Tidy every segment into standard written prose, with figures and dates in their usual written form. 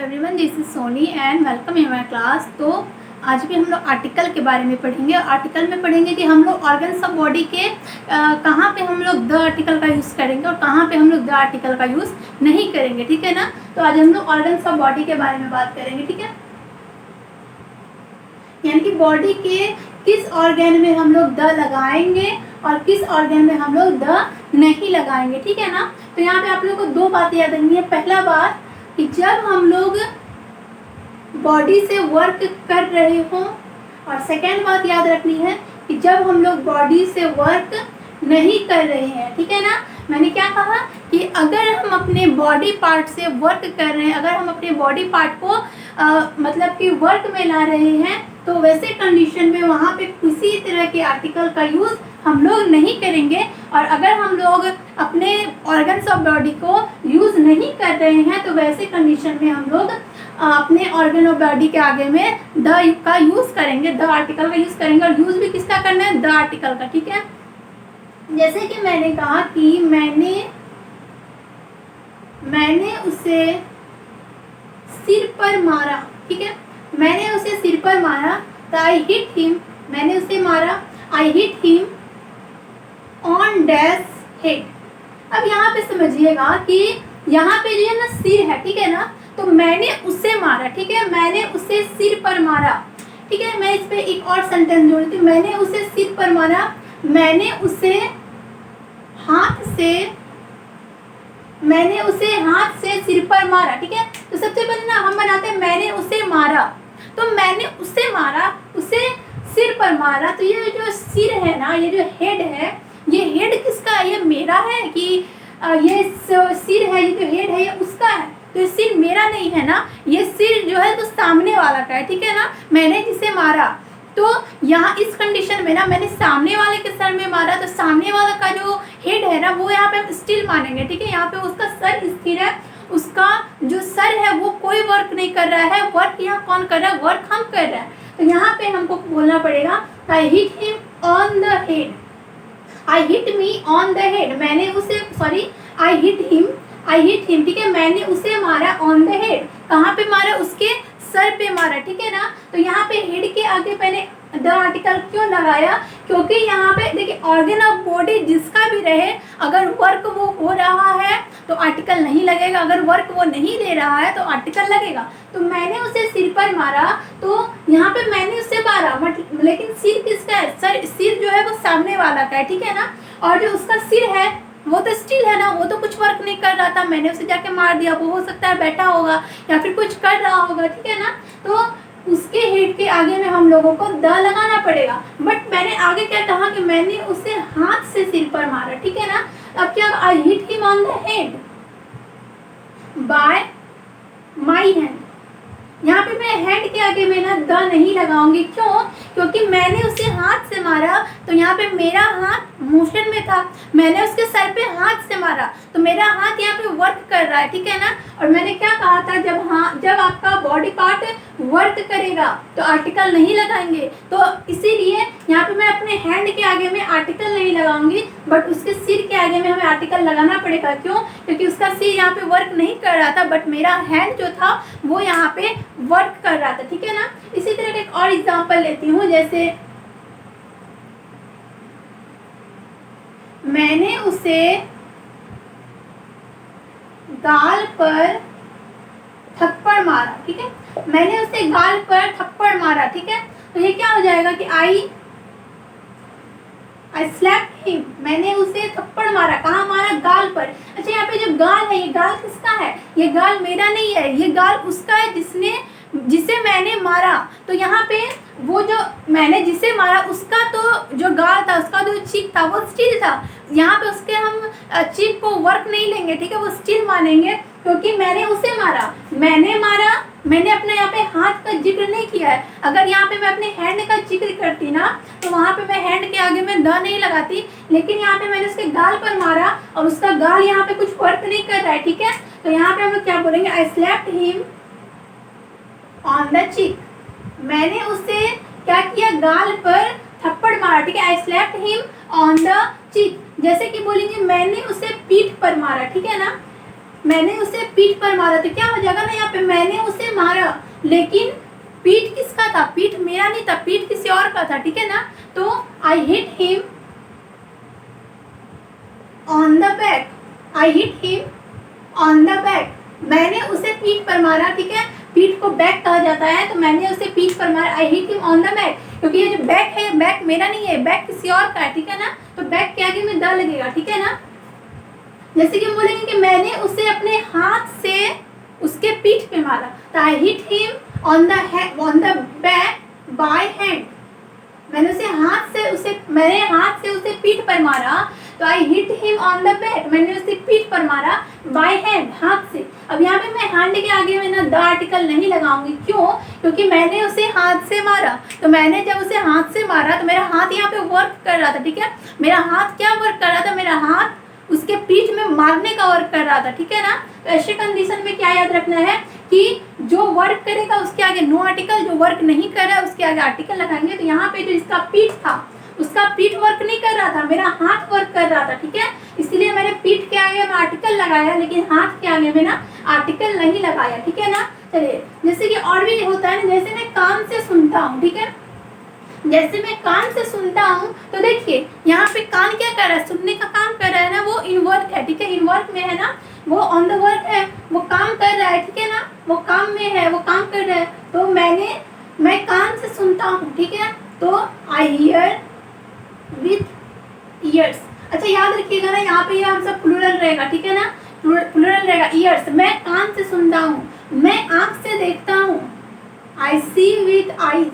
Everyone, this is Soni and welcome in my class. तो आज भी हम लोग आर्टिकल के बारे में पढ़ेंगे। आर्टिकल में पढ़ेंगे कि हम लोग ऑर्गन्स ऑफ बॉडी के कहाँ पे हम लोग द आर्टिकल का यूज़ करेंगे और कहाँ पे हम लोग द आर्टिकल का यूज़ नहीं करेंगे। ठीक है ना। तो आज हम लोग ऑर्गन्स ऑफ बॉडी के बारे में बात करेंगे। ठीक है, यानी कि बॉडी के किस ऑर्गन में हम लोग द लगाएंगे और किस ऑर्गन में हम लोग द नहीं लगाएंगे। ठीक है ना। तो यहाँ पे आप लोगों को दो बातें याद रखनी है। पहला बात कि जब हम लोग बॉडी से वर्क कर रहे हों, और सेकेंड बात याद रखनी है कि जब हम लोग बॉडी से वर्क नहीं कर रहे हैं। ठीक है ना। मैंने क्या कहा कि अगर हम अपने बॉडी पार्ट से वर्क कर रहे हैं, अगर हम अपने बॉडी पार्ट को मतलब कि वर्क में ला रहे हैं, तो वैसे कंडीशन में वहाँ पे किसी तरह के आर्टिकल का यूज़ हम लोग नहीं करेंगे। और अगर हम लोग अपने ऑर्गन्स ऑफ बॉडी को यूज़ नहीं कर रहे हैं, तो वैसे कंडीशन में हम लोग अपने ऑर्गन ऑफ बॉडी के आगे में द का यूज़ करेंगे, द आर्टिकल का यूज़ करेंगे। और यूज़ भी किसका करना है? द आर्टिकल का। ठीक है। जैसे कि मैंने कहा कि मैंने उसे सिर पर मारा। ठीक है, मैंने उसे सिर पर मारा, तो आई हिट हिम, मैंने उसे मारा, I hit him on dash head. अब यहाँ पे समझिएगा कि यहाँ पे जो है ना सिर है। ठीक है ना। तो मैंने उसे मारा। ठीक है, मैंने उसे सिर पर मारा। ठीक है, मैं इस पे एक और सेंटेंस जोड़ती हूँ। मैंने उसे सिर पर मारा, मैंने उसे हाथ से सिर पर मारा। ठीक है। तो सबसे पहले ना हम बनाते हैं मैंने उसे मारा। तो मैंने उसे मारा, उसे सिर पर मारा। तो ये जो सिर है ना, ये जो हेड है, ये हेड किसका है? ये मेरा है कि ये सिर है, ये जो हेड है ये उसका है? तो ये सिर मेरा नहीं है ना, ये सिर जो है तो सामने वाला का है। ठीक है ना। मैंने जिसे मारा, तो यहाँ इस कंडीशन में ना मैंने सामने वाले के सर में मारा, तो सामने वाला का जो हेड है ना वो यहाँ पे हम स्टिल मानेंगे। ठीक है, यहाँ पे उसका सर स्थिर है, उसका जो सर है वो कोई वर्क नहीं कर रहा है। वर्क यहाँ कौन कर रहा है? वर्क हम कर रहे हैं। तो यहाँ पे हमको बोलना पड़ेगा I hit him on the head, I hit me on the head. मैंने उसे आई हिट हिम। ठीक है, मैंने उसे मारा ऑन द हेड। कहाँ पे मारा? उसके सर पे मारा। ठीक है ना। तो यहाँ पे हेड के आगे मैंने द आर्टिकल क्यों लगाया? क्योंकि यहाँ पे देखिए ऑर्गन ऑफ बॉडी जिसका भी रहे, अगर वर्क वो हो रहा है तो आर्टिकल नहीं लगेगा, अगर वर्क वो नहीं दे रहा है तो आर्टिकल लगेगा। तो मैंने उसे सिर पर मारा, तो यहाँ पे मैंने उसे मारा, लेकिन सिर किसका है? सिर जो है वो सामने वाला का है। ठीक है ना। और जो उसका सिर है वो तो स्टिल है ना, वो तो कुछ वर्क नहीं कर रहा था। मैंने उसे जाके मार दिया, वो हो सकता है बैठा होगा या फिर कुछ कर रहा होगा। ठीक है ना। तो उसके हेड के आगे में हम लोगों को द लगाना पड़ेगा। बट मैंने आगे क्या कहा कि मैंने उसे हाथ से सिर पर मारा। ठीक है ना। अब क्या? I hit him on the head bye my hand. यहाँ पे मैं हैंड के आगे में ना द नहीं लगाऊंगी। क्यों? क्योंकि मैंने उसे हाथ से मारा, तो यहाँ पे मेरा हाथ मोशन में था। मैंने उसके सर पे हाथ से मारा, तो मेरा हाथ यहाँ पे वर्क कर रहा है। ठीक है ना। और मैंने क्या कहा था? जब आपका बॉडी पार्ट वर्क करेगा तो आर्टिकल नहीं लगाएंगे। तो इसीलिए यहाँ पे मैं अपने हैंड के आगे में आर्टिकल नहीं लगाऊंगी, बट उसके सिर के आगे में हमें आर्टिकल लगाना पड़ेगा। क्यों? क्योंकि उसका सिर यहाँ पे वर्क नहीं कर रहा था, बट मेरा हैंड जो था वो यहाँ पे वर्क कर रहा था। ठीक है ना। इसी तरह का एक और एग्जांपल लेती हूँ। जैसे मैंने उसे गाल पर थप्पड़ मारा। ठीक है, मैंने उसे गाल पर थप्पड़ मारा। ठीक है। तो ये क्या हो जाएगा कि आई स्लैप्ड हिम, मैंने उसे थप्पड़ मारा। कहाँ मारा? गाल पर। अच्छा, यहाँ पे जो गाल है, ये गाल किसका है? ये गाल मेरा नहीं है, ये गाल उसका है जिसे मैंने मारा। तो यहाँ पे वो जो मैंने जिसे मारा उसका तो जो गाल था, उसका जो चीक था वो स्टिल था। यहाँ पे उसके हम चीक को वर्क नहीं लेंगे। ठीक है, वो स्टिल मानेंगे क्योंकि मैंने उसे मारा। मैंने अपने यहाँ पे हाथ का जिक्र नहीं किया है। अगर यहाँ पे मैं अपने हैंड का जिक्र करती ना, तो वहाँ पे मैं हैंड के आगे में द नहीं लगाती, लेकिन यहाँ पे मैंने उसके गाल पर मारा और उसका गाल यहाँ पे कुछ वर्क नहीं कर रहा है। ठीक है। तो यहाँ पे हम लोग क्या बोलेंगे? I slapped him on the cheek. मैंने उसे क्या किया? गाल पर थप्पड़ मारा। ठीक है, I slapped him on the cheek. जैसे कि बोलेंगे मैंने उसे पीठ पर मारा। ठीक है ना। मैंने उसे पीठ पर मारा, तो क्या हो जाएगा ना, यहाँ पे मैंने उसे मारा, लेकिन पीठ किसका था? पीठ मेरा नहीं था, पीठ किसी और का था, ठीक है ना। तो I hit him on the back, I hit him on the back, मैंने उसे पीठ पर मारा, ठीक है। पीठ को बैक कहा जाता है, तो मैंने उसे पीठ पर मारा, I hit him on the back, क्योंकि ये जो बैक है, बैक मेरा नहीं है, बैक किसी और का है, ठीक है ना। तो बैक के आगे में द लगेगा, ठीक है ना। जैसे कि हम बोलेंगे कि मैंने उसे अपने हाथ से उसके पीठ पे मारा, तो I hit him on the back by hand, मैंने हाथ से उसे पीठ पर मारा, तो I hit him on the back, मैंने उसे पीठ पर मारा बाय हैंड, हाथ से। अब यहाँ पे मैं हैंड के आगे में ना द आर्टिकल नहीं लगाऊंगी, क्यों? क्योंकि मैंने उसे हाथ से मारा, तो मैंने जब उसे हाथ से मारा तो मेरा हाथ यहाँ पे वर्क कर रहा था, ठीक है। मेरा हाथ क्या वर्क कर रहा था? मेरा हाथ उसके पीठ में मारने का वर्क कर रहा था, ठीक है ना। तो ऐसे कंडीशन में क्या याद रखना है कि जो वर्क करेगा उसके आगे नो आर्टिकल, जो वर्क नहीं कर रहा है उसके आगे आर्टिकल लगाएंगे। तो यहाँ पे जो इसका पीठ था, उसका पीठ वर्क नहीं कर रहा था, मेरा हाथ वर्क कर रहा था, ठीक है। इसलिए मैंने पीठ के आगे में आर्टिकल लगाया, लेकिन हाथ के आगे में ना आर्टिकल नहीं लगाया, ठीक है ना। चलिए, जैसे कि और भी होता है ना, जैसे मैं कान से सुनता हूँ, ठीक है, जैसे मैं कान से सुनता हूँ, तो देखिए यहाँ पे कान क्या कर रहा है? सुनने का काम कर रहा है ना, वो इन वर्क है, ठीक है, इन वर्क में है ना, वो ऑन द वर्क है, वो काम कर रहा है, ठीक है ना, वो काम में है, वो काम कर रहा है। तो मैं कान से सुनता हूँ, ठीक है, तो आई हियर विथ ईयर्स। अच्छा याद रखिएगा ना, यहाँ पे ये हम सब प्लूरल रहेगा, ठीक है ना, प्लूरल रहेगा, ईयर्स। मैं कान से सुनता हूँ, मैं आँख से देखता हूँ, आई सी विथ आईज,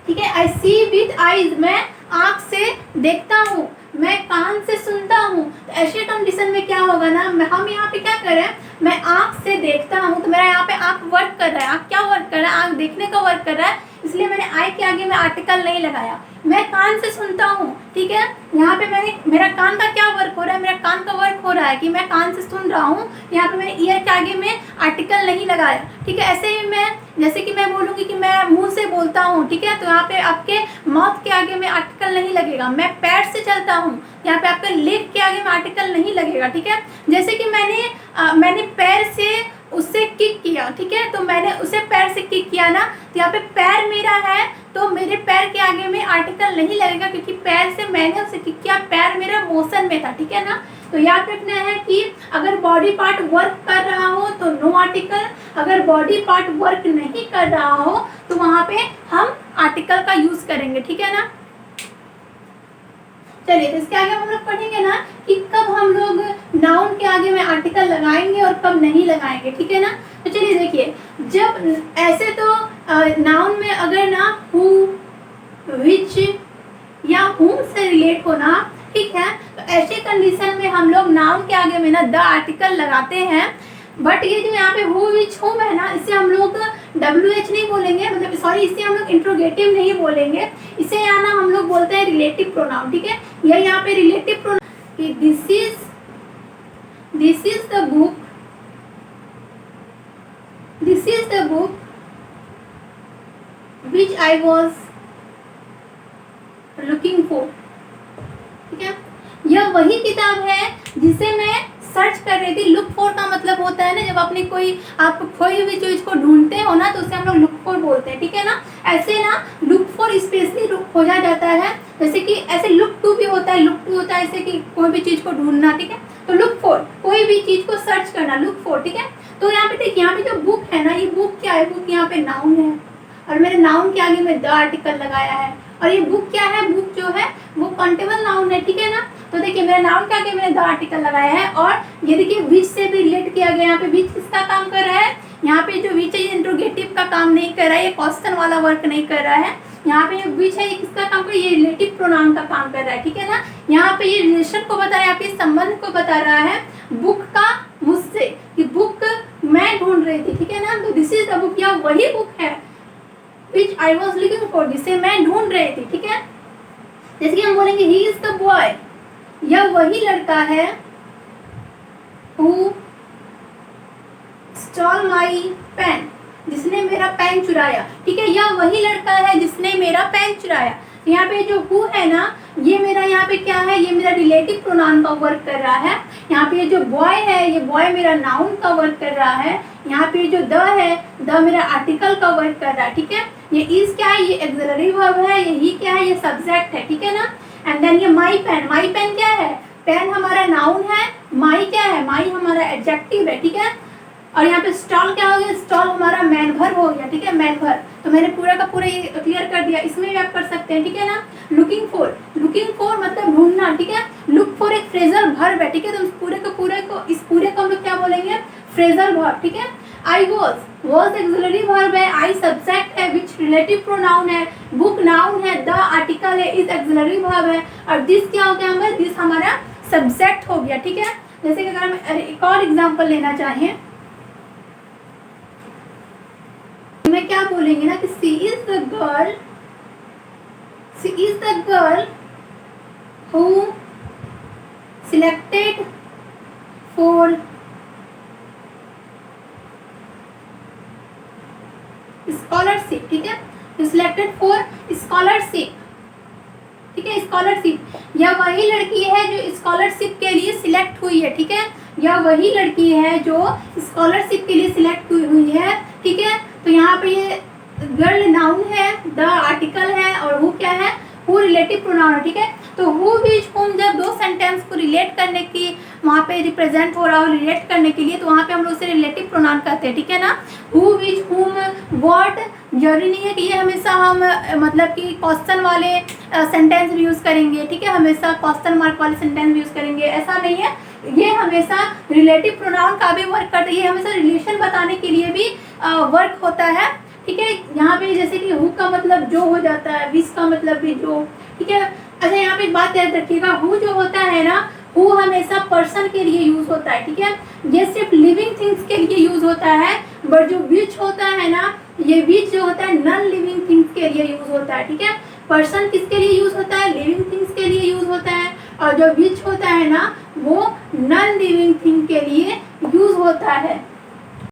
ठीक है, आई सी विथ आईज, मैं आँख से देखता हूँ, मैं कान से सुनता हूँ। तो ऐसे कंडीशन में क्या होगा ना, हम यहाँ पे क्या करें, मैं आँख से देखता हूँ, तो मेरा यहाँ पे आँख वर्क कर रहा है, आँख क्या वर्क कर रहा है? आँख देखने का वर्क कर रहा है, इसलिए मैंने आई के आगे में आर्टिकल नहीं लगाया। मैं कान से सुनता हूँ, ठीक है, यहाँ पे मेरा कान का क्या वर्क हो रहा है? मेरा कान का वर्क हो रहा है कि मैं कान से सुन रहा हूँ, यहाँ पे मैंने ईयर के आगे में आर्टिकल नहीं लगाया, ठीक है। ऐसे ही मैं, जैसे कि मैं बोलूँगी कि मैं मुंह से बोलता हूँ, ठीक है, तो यहाँ पे आपके माउथ के आगे में आर्टिकल नहीं लगेगा। मैं पैर से चलता हूँ, यहाँ पे आपके लेग के आगे में आर्टिकल नहीं लगेगा, ठीक है। जैसे कि मैंने पैर से उससे किक किया, ठीक है, तो मैंने उसे पैर से किक किया ना, तो यहाँ पे पैर मेरा है, तो मेरे पैर के आगे में आर्टिकल नहीं लगेगा, क्योंकि पैर से मैंने उसे किक किया, पैर मेरा मोशन में था, ठीक है ना। तो याद रखना है कि अगर बॉडी पार्ट वर्क कर रहा हो तो नो आर्टिकल, अगर बॉडी पार्ट वर्क नहीं कर रहा हो तो वहाँ पे हम आर्टिकल का यूज करेंगे, ठीक है ना। चलिए, तो इसके आगे हम लोग पढ़ेंगे ना कि कब हम लोग नाउन के आगे में आर्टिकल लगाएंगे और कब नहीं लगाएंगे, ठीक है ना। तो चलिए देखिए, जब ऐसे तो नाउन में अगर ना हु, विच या हुम से रिलेट हो ना, ठीक है, तो ऐसे कंडीशन में हम लोग नाउन के आगे में ना द आर्टिकल लगाते हैं। बट ये जो यहाँ पे हु, विच, हुम है ना, इसे हम लोग WH नहीं बोलेंगे, मतलब सॉरी, इसे हम लोग इंट्रोगेटिव नहीं बोलेंगे, इसे यहाँ ना हम लोग बोलते हैं रिलेटिव प्रोनाउन, ठीक है। ये यहाँ पे रिलेटिव प्रोनाउन कि this is the book, this is the book which I was looking for, ठीक है, यह वही किताब है जिसे मैं सर्च कर रही थी। लुक फॉर का मतलब होता है ना, जब अपनी आप खोई हुई चीज को ढूंढते हो ना, तो उसे हम लोग लुक फॉर बोलते हैं, ठीक है ना। ऐसे ना लुक फॉर स्पेशली खोजा जाता है, जैसे कि ऐसे लुक टू भी होता है, लुक टू होता है ऐसे कि कोई भी चीज को ढूंढना, ठीक है। तो लुक फॉर कोई भी चीज को सर्च करना, लुक फॉर, ठीक है। तो यहाँ पे देखिए, यहाँ पे जो बुक है ना, ये बुक क्या है? बुक यहाँ पे नाउन है, और मैंने नाउन के आगे में द आर्टिकल लगाया है, और ये बुक क्या है? बुक जो है वो काउंटेबल नाउन है, ठीक है ना। तो देखिए, मेरे नाउन के आगे मैंने द आर्टिकल लगाया है, और ये देखिए विच से भी रिलेट किया गया। यहाँ पे विच किसका काम कर रहा है? यहाँ पे जो विच है ये इंट्रोगेटिव का काम नहीं कर रहा है, ये क्वेश्चन वाला वर्क नहीं कर रहा है। यहाँ पे विच है, ये किसका काम कर रहा है? ये रिलेटिव प्रोनाउन का काम कर रहा है, ठीक है ना। यहाँ पे ये रिलेशन को बता रहा है, यहाँ पे संबंध को बता रहा है बुक का मुझसे, कि बुक मैं ढूंढ रही थी, ठीक है ना। तो दिस इज द बुक, या वही बुक है विच आई वॉज लुकिंग फॉर, जिसे मैं ढूंढ रही थी, ठीक है। जैसे कि हम बोलेंगे ही इज द बॉय, यह वही लड़का है who stole my pen, जिसने मेरा पेन चुराया, ठीक है। यह वही लड़का है जिसने मेरा पेन चुराया। यहाँ पे जो हु है ना, ये मेरा यहाँ पे क्या है? ये मेरा रिलेटिव प्रोनाउन का वर्क कर रहा है। यहाँ पे ये जो बॉय है, ये बॉय मेरा नाउन का वर्क कर रहा है। यहाँ पे जो द है, द मेरा आर्टिकल का वर्क कर रहा है, ठीक है। ये इज क्या है, ये ऑक्सिलरी वर्ब है, ये ही क्या है, ये सब्जेक्ट है, ठीक है ना। एंड देन ये माई पेन, माई पेन क्या है, पेन हमारा नाउन है, माई क्या है, माई हमारा एडजेक्टिव है, ठीक है। और यहाँ पे स्टॉल क्या हो गया, स्टॉल हमारा मैन वर्ब हो गया, ठीक है, मैन वर्ब। तो मैंने पूरा का पूरा ये क्लियर कर दिया, इसमें भी आप कर सकते हैं, ठीक है ना। लुकिंग फॉर, लुकिंग फॉर मतलब ढूंढना, ठीक है। लुक फॉर एक फ्रेजल वर्ब है, ठीक है। तो इस पूरे को हम लोग क्या बोलेंगे, फ्रेजल वर्ब, ठीक है। आई वॉज ऑक्सिलरी वर्ब है, आई सब्जेक्ट है, विच रिलेटिव प्रोनाउन है, बुक नाउन है, द आर्टिकल है, इज ऑक्सिलरी वर्ब है, और दिस क्या हो गया हमारा, दिस हमारा सब्जेक्ट हो गया, ठीक है। जैसे कि अगर हम एक और एग्जांपल लेना चाहें, में क्या बोलेंगे ना कि she is the girl who selected for scholarship, ठीक है। सिलेक्टेड फॉर स्कॉलरशिप, ठीक है, स्कॉलरशिप। यह वही लड़की है जो स्कॉलरशिप के लिए सिलेक्ट हुई है, ठीक है। यह वही लड़की है जो स्कॉलरशिप के लिए सिलेक्ट हुई है, ठीक है। तो यहाँ पे ये गर्ल नाउन है, द आर्टिकल है, और हु क्या है, हु रिलेटिव प्रोनाउन है, ठीक है। तो हु विच हुम जब दो सेंटेंस को रिलेट करने की वहाँ पे रिप्रेजेंट हो रहा हो, रिलेट करने के लिए, तो वहाँ पे हम लोग उसे रिलेटिव प्रोनाउन कहते हैं, ठीक है ना। हु विच हुम व्हाट, जरूरी नहीं है कि ये हमेशा हम मतलब कि क्वेश्चन वाले सेंटेंस भी यूज़ करेंगे, ठीक है। हमेशा क्वेश्चन मार्क वाले सेंटेंस भी यूज़ करेंगे, ऐसा नहीं है। ये हमेशा रिलेटिव प्रोनाउन का भी वर्क करता है, ये हमेशा रिलेशन बताने के लिए भी वर्क होता है, ठीक है। यहाँ पे जैसे कि हु का मतलब जो हो जाता है, विच का मतलब भी जो, ठीक है। अच्छा, यहाँ पे एक बात याद रखिएगा, हु जो होता है ना, हु हमेशा पर्सन के लिए यूज होता है, ठीक है। ये सिर्फ लिविंग थिंग्स के लिए यूज होता है, बट जो विच होता है ना, ये विच जो होता है नॉन लिविंग थिंग्स के लिए यूज होता है, ठीक है। पर्सन किसके लिए यूज होता है, लिविंग थिंग्स के लिए यूज होता है, और जो विच होता है ना, वो नॉन लिविंग थिंग के लिए यूज होता है।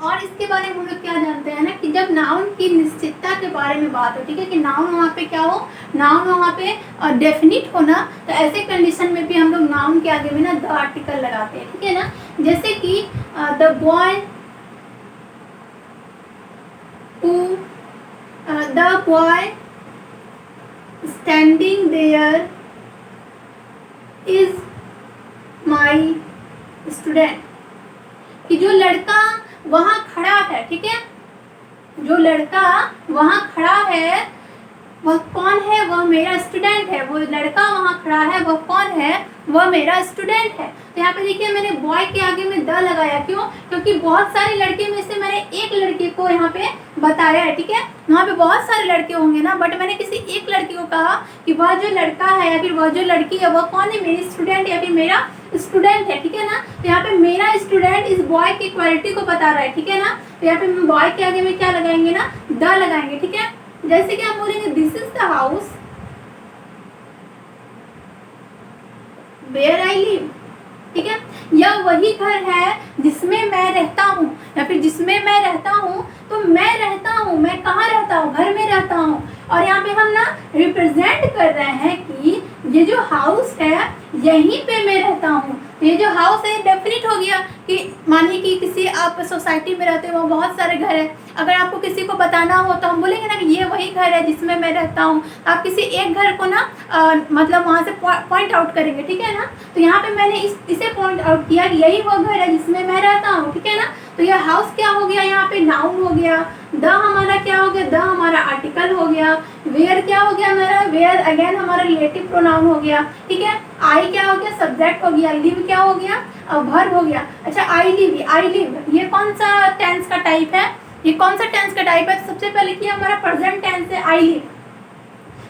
और इसके बारे में हम लोग क्या जानते हैं ना कि जब नाउन की निश्चितता के बारे में बात हो, ठीक है, कि नाउन वहाँ पे क्या हो, नाउन वहाँ पे डेफिनिट हो ना, तो ऐसे कंडीशन में भी हम लोग नाउन के आगे में ना द आर्टिकल लगाते हैं, ठीक है ना। जैसे कि the boy standing there is my student, कि जो लड़का वहाँ खड़ा है, ठीक है, जो लड़का वहाँ खड़ा है वह कौन है, वह मेरा स्टूडेंट है। वो लड़का वहाँ खड़ा है, वह कौन है, वह मेरा स्टूडेंट है। तो यहाँ पे देखिए मैंने बॉय के आगे में द लगाया, क्यों, क्योंकि बहुत सारे लड़के में से मैंने एक लड़के को यहाँ पे बताया है, ठीक है। वहाँ पे बहुत सारे लड़के होंगे ना, बट मैंने किसी एक लड़की को कहा कि वह जो लड़का है या फिर वह जो लड़की है वह कौन है, मेरी स्टूडेंट या फिर मेरा स्टूडेंट है, ठीक है ना। तो यहाँ पे मेरा स्टूडेंट इस बॉय की क्वालिटी को बता रहा है, ठीक है ना। तो यहाँ पे बॉय के आगे में क्या लगाएंगे ना, द लगाएंगे, ठीक है। जैसे कि हम बोलेंगे this is the house where I live, ठीक है। यह वही घर है जिसमें मैं रहता हूँ, या फिर जिसमें मैं रहता हूँ। तो मैं रहता हूँ, मैं कहाँ रहता हूँ, घर में रहता हूँ। और यहाँ पे हम ना रिप्रेजेंट कर रहे हैं कि ये जो हाउस है यहीं पे मैं रहता हूँ। तो ये जो हाउस है डेफिनेट हो गया कि मानिए कि किसी आप सोसाइटी में रहते हो, वहाँ बहुत सारे घर हैं। अगर आपको किसी को बताना हो तो हम बोलेंगे ना कि ये वही घर है जिसमें मैं रहता हूँ। आप किसी एक घर को ना मतलब वहाँ से पॉइंट आउट करेंगे, ठीक है ना। तो यहाँ पे मैंने इसे पॉइंट आउट किया कि यही वो घर है जिसमें मैं रहता हूँ, ठीक है ना। तो यह हाउस क्या हो गया, यहाँ पे नाउन हो गया। द हमारा क्या हो गया, द हमारा आर्टिकल हो गया। वेयर क्या हो गया हमारा, वेयर अगेन हमारा रिलेटिव प्रोनाउन हो गया, ठीक है। आई क्या हो गया, सब्जेक्ट हो गया। लिव क्या हो गया, वर्ब हो गया। अच्छा, आई लिव ये कौन सा टेंस का टाइप है, ये कौन सा टेंस का टाइप है। तो सबसे पहले कि हमारा प्रेजेंट टेंस है, आई लिव,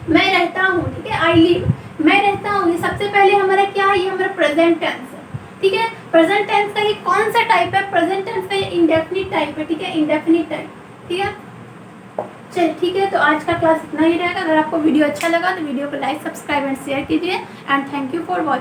मैं रहता हूँ, ठीक है। आई लिव, मैं रहता हूँ, ये सबसे पहले हमारा क्या है, ये हमारा प्रेजेंट टेंस है, ठीक है। प्रेजेंट टेंस का ये कौन सा टाइप है, प्रेजेंट टेंस का ये इंडेफिनिट टाइप है, ठीक है, इंडेफिनिट टाइप, ठीक है। चलिए ठीक है, तो आज का क्लास इतना ही रहेगा। अगर आपको वीडियो अच्छा लगा तो वीडियो को लाइक, सब्सक्राइब एंड शेयर कीजिए। And thank you for watching.